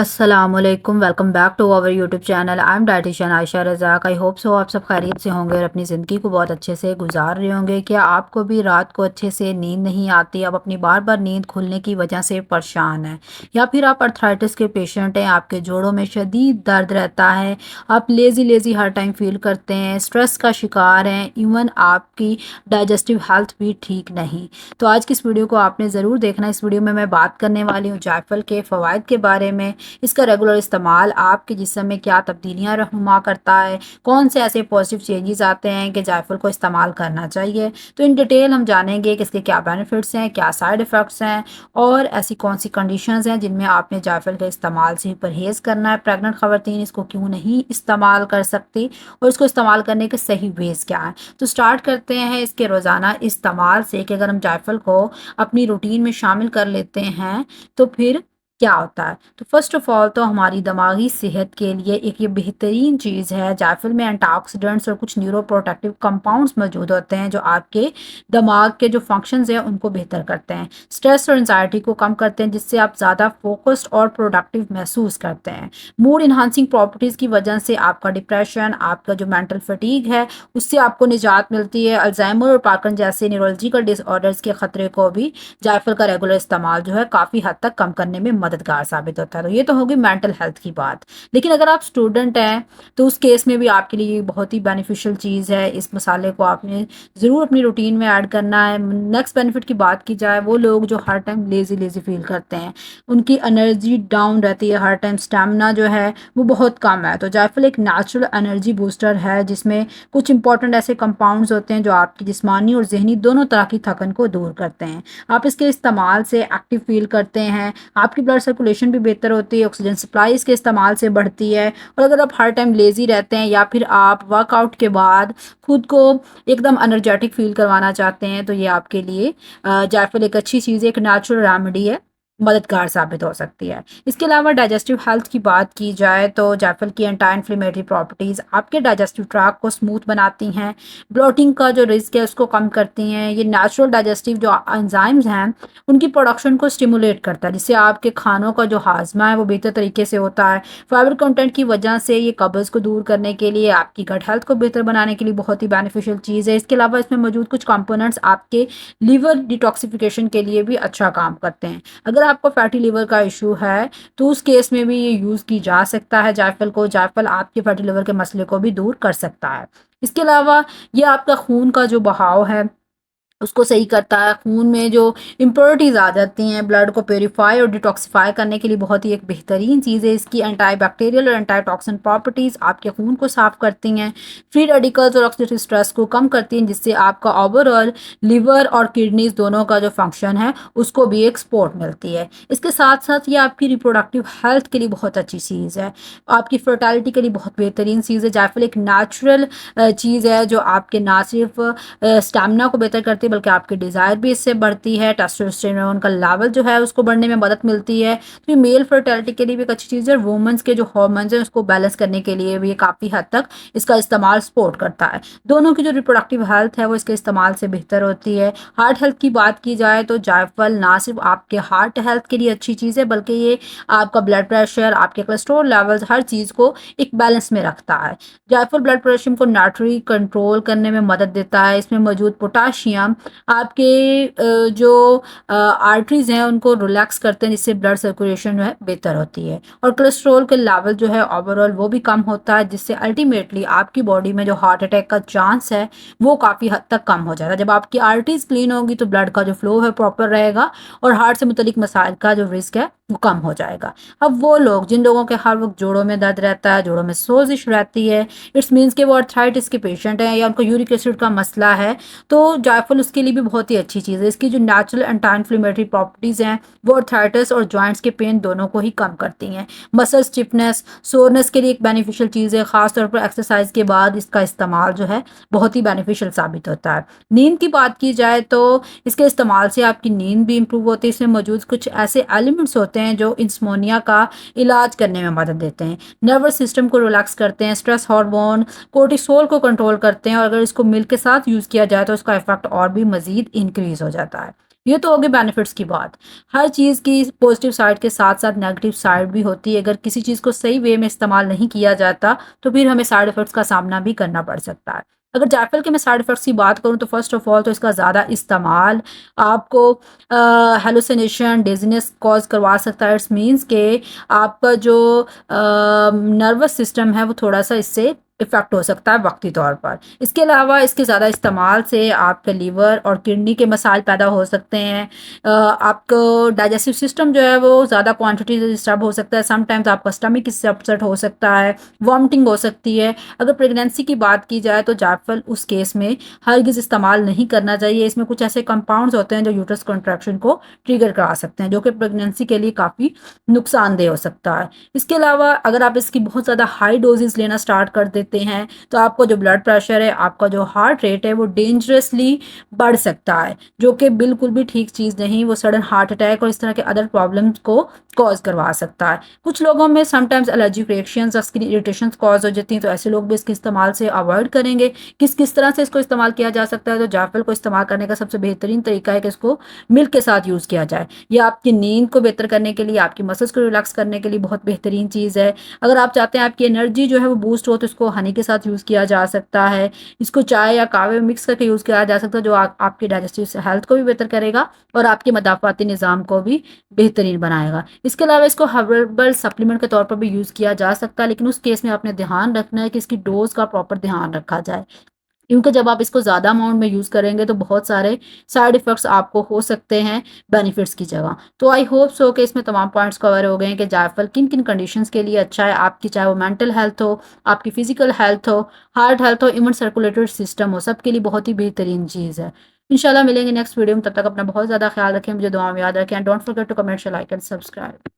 अस्सलामुअलैकुम, welcome back to our YouTube channel. I am dietitian Ayesha Razzaq. I hope so आप सब खैरियत से होंगे और अपनी ज़िंदगी को बहुत अच्छे से गुजार रहे होंगे। क्या आपको भी रात को अच्छे से नींद नहीं आती? आप अपनी बार बार नींद खुलने की वजह से परेशान हैं, या फिर आप अर्थराइटिस के पेशेंट हैं, आपके जोड़ों में शदीद दर्द रहता है, आप लेज़ी लेज़ी हर टाइम फील करते हैं, स्ट्रेस का शिकार हैं, इवन आपकी डाइजेस्टिव हेल्थ भी ठीक नहीं। तो आज की इस वीडियो को आपने ज़रूर देखना। इस वीडियो में मैं बात करने वाली हूँ जायफल के फ़वाइद के बारे में। इसका रेगुलर इस्तेमाल आपके जिस्म में क्या तब्दीलियाँ रहनुमा करता है, कौन से ऐसे पॉजिटिव चेंजेस आते हैं कि जायफल को इस्तेमाल करना चाहिए। तो इन डिटेल हम जानेंगे कि इसके क्या बेनिफिट्स हैं, क्या साइड इफ़ेक्ट्स हैं, और ऐसी कौन सी कंडीशंस हैं जिनमें आपने जायफल के इस्तेमाल से परहेज़ करना है। प्रेग्नेंट ख़वातीन इसको क्यों नहीं इस्तेमाल कर सकती, और इसको इस्तेमाल करने के सही वेज़ क्या हैं। तो स्टार्ट करते हैं इसके रोज़ाना इस्तेमाल से कि अगर हम जायफल को अपनी रूटीन में शामिल कर लेते हैं तो फिर क्या होता है। तो फर्स्ट ऑफ ऑल तो हमारी दिमागी सेहत के लिए एक ये बेहतरीन चीज़ है। जायफल में एंटीऑक्सीडेंट्स और कुछ न्यूरोप्रोटेक्टिव कंपाउंड्स मौजूद होते हैं जो आपके दिमाग के जो फंक्शंस हैं उनको बेहतर करते हैं, स्ट्रेस और एंजाइटी को कम करते हैं, जिससे आप ज़्यादा फोकस्ड और प्रोडक्टिव महसूस करते हैं। मूड इन्हांसिंग प्रॉपर्टीज़ की वजह से आपका डिप्रेशन, आपका जो मेंटल फटीग है, उससे आपको निजात मिलती है। अल्जाइमर और पार्किंसन जैसे न्यूरोलॉजिकल डिसऑर्डर्स के खतरे को भी जायफल का रेगुलर इस्तेमाल जो है काफ़ी हद तक कम करने में मददगार साबित होता है। तो ये तो होगी मेंटल हेल्थ की बात। लेकिन अगर आप स्टूडेंट हैं तो उस केस में भी आपके लिए ये बहुत ही बेनिफिशियल चीज़ है। इस मसाले को आपने ज़रूर अपनी रूटीन में ऐड करना है। नेक्स्ट बेनिफिट की बात की जाए, वो लोग जो हर टाइम लेज़ी लेज़ी फील करते हैं, उनकी एनर्जी डाउन रहती है, हर टाइम स्टेमिना जो है वो बहुत कम है। तो जायफल एक नेचुरल एनर्जी बूस्टर है जिसमें कुछ इंपॉर्टेंट ऐसे कंपाउंड्स होते हैं जो आपकी जिस्मानी और जहनी दोनों तरह की थकन को दूर करते हैं। आप इसके इस्तेमाल से एक्टिव फील करते हैं, आपकी ब्लड सर्कुलेशन भी बेहतर होती है, ऑक्सीजन सप्लाई इसके इस्तेमाल से बढ़ती है। और अगर आप हर टाइम लेज़ी रहते हैं या फिर आप वर्कआउट के बाद खुद को एकदम एनर्जेटिक फील करवाना चाहते हैं, तो ये आपके लिए जायफल एक अच्छी चीज़ है, एक नेचुरल रेमेडी है, मददगार साबित हो सकती है। इसके अलावा डाइजेस्टिव हेल्थ की बात की जाए तो जायफल की एंटी इन्फ्लेमेटरी प्रॉपर्टीज़ आपके डाइजेस्टिव ट्रैक को स्मूथ बनाती हैं, ब्लोटिंग का जो रिस्क है उसको कम करती हैं। ये नेचुरल डाइजेस्टिव जो एंजाइम्स हैं उनकी प्रोडक्शन को स्टिमुलेट करता है, जिससे आपके खानों का जो हाजमा है वो बेहतर तरीके से होता है। फाइबर कंटेंट की वजह से ये कब्ज़ को दूर करने के लिए, आपकी गट हेल्थ को बेहतर बनाने के लिए बहुत ही बेनिफिशियल चीज़ है। इसके अलावा इसमें मौजूद कुछ कंपोनेंट्स आपके लीवर डिटॉक्सिफिकेशन के लिए भी अच्छा काम करते हैं। अगर आपको फैटी लिवर का इशू है तो उस केस में भी ये यूज़ की जा सकता है जायफल को। जायफल आपके फैटी लिवर के मसले को भी दूर कर सकता है। इसके अलावा ये आपका खून का जो बहाव है उसको सही करता है। खून में जो इम्प्योरिटीज़ आ जाती हैं, ब्लड को प्योरीफाई और डिटॉक्सिफाई करने के लिए बहुत ही एक बेहतरीन चीज़ है। इसकी एंटीबैक्टीरियल और एंटीटॉक्सिन प्रॉपर्टीज़ आपके खून को साफ करती हैं, फ्री रेडिकल्स और ऑक्सीडेटिव स्ट्रेस को कम करती हैं, जिससे आपका ओवरऑल लिवर और किडनीज दोनों का जो फंक्शन है उसको भी एक सपोर्ट मिलती है। इसके साथ साथ ये आपकी रिप्रोडक्टिव हेल्थ के लिए बहुत अच्छी चीज़ है, आपकी फर्टालिटी के लिए बहुत बेहतरीन चीज़ है। जायफल एक नेचुरल चीज़ है जो आपके ना सिर्फ स्टैमिना को बेहतर करती है बल्कि आपकी डिज़ायर भी इससे बढ़ती है। टेस्टोस्टेरोन का लेवल जो है उसको बढ़ने में मदद मिलती है। तो ये मेल फर्टिलिटी के लिए भी एक अच्छी चीज़ है। वुमेन्स के जो हार्मोन्स हैं उसको बैलेंस करने के लिए भी ये काफ़ी हद तक इसका इस्तेमाल सपोर्ट करता है। दोनों की जो रिप्रोडक्टिव हेल्थ है वो इसके इस्तेमाल से बेहतर होती है। हार्ट हेल्थ की बात की जाए तो जायफल ना सिर्फ आपके हार्ट हेल्थ के लिए अच्छी चीज़ है बल्कि ये आपका ब्लड प्रेशर, आपके कोलेस्ट्रॉल लेवल्स, हर चीज़ को एक बैलेंस में रखता है। जायफल ब्लड प्रेशर को नेचुरली कंट्रोल करने में मदद देता है। इसमें मौजूद पोटाशियम आपके जो आर्टरीज हैं उनको रिलैक्स करते हैं, जिससे ब्लड सर्कुलेशन जो है बेहतर होती है। और कोलेस्ट्रॉल के लेवल जो है ओवरऑल वो भी कम होता है, जिससे अल्टीमेटली आपकी बॉडी में जो हार्ट अटैक का चांस है वो काफ़ी हद तक कम हो जाता है। जब आपकी आर्टरीज क्लीन होगी तो ब्लड का जो फ्लो है प्रॉपर रहेगा और हार्ट से मुतलिक मसाइल का जो रिस्क है वो कम हो जाएगा। अब वो लोग जिन लोगों के हर वक्त जोड़ों में दर्द रहता है, जोड़ों में सोजिश रहती है, इट्स मीन्स कि वो अर्थराइटिस के पेशेंट हैं या उनको यूरिक एसिड का मसला है, तो जायफल उसके लिए भी बहुत ही अच्छी चीज़ है। इसकी जो नेचुरल एंटी इन्फ्लेमेटरी प्रॉपर्टीज़ हैं वो अर्थराइटिस और जॉइंट्स के पेन दोनों को ही कम करती हैं। मसल स्टिफनेस, सोरनेस के लिए एक बेनिफिशियल चीज़ है। ख़ासतौर पर एक्सरसाइज के बाद इसका इस्तेमाल जो है बहुत ही बेनिफिशियल साबित होता है। नींद की बात की जाए तो इसके इस्तेमाल से आपकी नींद भी इम्प्रूव होती है। इसमें मौजूद कुछ ऐसे एलिमेंट्स होते हैं जो इंस्मोनिया का इलाज करने में मदद देते हैं, नर्वस सिस्टम को रिलैक्स करते हैं, स्ट्रेस हार्मोन कोर्टिसोल को कंट्रोल करते हैं, और अगर इसको मिल्क के साथ यूज़ किया जाए तो इसका इफेक्ट और भी मज़ीद इंक्रीज़ हो जाता है। ये तो होगी बेनिफिट्स की बात। हर चीज़ की पॉजिटिव साइड के साथ-साथ नेगेटिव साइड भी होती है। अगर किसी चीज़ को सही वे में इस्तेमाल नहीं किया जाता, तो फिर हमें साइड इफ़ेक्ट्स का सामना भी करना पड़ सकता है। अगर जायफल के मैं साइड इफ़ेक्ट्स की बात करूँ तो फ़र्स्ट ऑफ ऑल तो इसका ज़्यादा इस्तेमाल आपको हैलुसिनेशन, डिज़ीनेस कॉज़ करवा सकता है। इट्स मीन्स के आपका जो नर्वस सिस्टम है वो थोड़ा-सा इससे इफ़ेक्ट हो सकता है वक़्ती तौर पर। इसके अलावा इसके ज़्यादा इस्तेमाल से आपके लीवर और किडनी के मसाइल पैदा हो सकते हैं। आपको डाइजेस्टिव सिस्टम जो है वो ज़्यादा क्वांटिटी से डिस्टर्ब हो सकता है। समटाइम्स आपका स्टमक इससे अपसेट हो सकता है, वॉमिटिंग हो सकती है। अगर प्रेगनेंसी की बात की जाए तो जायफल उस केस में हरगिज़ इस्तेमाल नहीं करना चाहिए। इसमें कुछ ऐसे कंपाउंड्स होते हैं जो यूट्रस कॉन्ट्रैक्शन को ट्रिगर करा सकते हैं, जो कि प्रेगनेंसी के लिए काफ़ी नुकसानदेह हो सकता है। इसके अलावा अगर आप इसकी बहुत ज़्यादा हाई डोजेज़ लेना स्टार्ट कर देते हैं, तो आपका जो ब्लड प्रेशर है, आपका जो हार्ट रेट है, वो डेंजरसली बढ़ सकता है, जो कि बिल्कुल भी ठीक चीज़ नहीं। वो सडन हार्ट अटैक और इस तरह के अदर प्रॉब्लम्स को कॉज़ करवा सकता है। कुछ लोगों में समटाइम्स एलर्जिक रिएक्शंस और स्किन इरिटेशंस कॉज़ हो जाती हैं, तो ऐसे लोग भी इसके इस्तेमाल से अवॉइड करेंगे। किस तरह से इसको इस्तेमाल किया जा सकता है, तो जायफल को इस्तेमाल करने का सबसे बेहतरीन तरीका है कि इसको मिल्क के साथ यूज़ किया जाए। ये आपकी नींद को बेहतर करने के लिए, आपकी मसल्स को रिलैक्स करने के लिए बहुत बेहतरीन चीज़ है। अगर आप चाहते हैं आपकी एनर्जी जो है वो बूस्ट हो, तो इसको हनी के साथ यूज़ किया जा सकता है। इसको चाय या कहवे में मिक्स करके यूज़ किया जा सकता है, जो आपकी डाइजेस्टिव हेल्थ को भी बेहतर करेगा और आपके मदाफ़ाती निज़ाम को भी बेहतरीन बनाएगा। इसके अलावा इसको हर्बल सप्लीमेंट के तौर पर भी यूज़ किया जा सकता है, लेकिन उस केस में आपने ध्यान रखना है कि इसकी डोज़ का प्रॉपर ध्यान रखा जाए। क्योंकि जब आप इसको ज़्यादा अमाउंट में यूज़ करेंगे तो बहुत सारे साइड इफ़ेक्ट्स आपको हो सकते हैं बेनिफिट्स की जगह। तो आई होप सो कि इसमें तमाम पॉइंट्स कवर हो गए हैं कि जायफल किन-किन कंडीशंस के लिए अच्छा है आपकी, चाहे वो मेंटल हेल्थ हो, आपकी फिज़िकल हेल्थ हो, हार्ट हेल्थ हो, इवन सर्कुलेटरी सिस्टम हो, सबके लिए बहुत ही बेहतरीन चीज़ है। इंशाल्लाह मिलेंगे नेक्स्ट वीडियो में, तब तक अपना बहुत ज़्यादा ख़्याल रखें, मुझे दुआ में याद रखें and don't forget to comment, share, like and subscribe.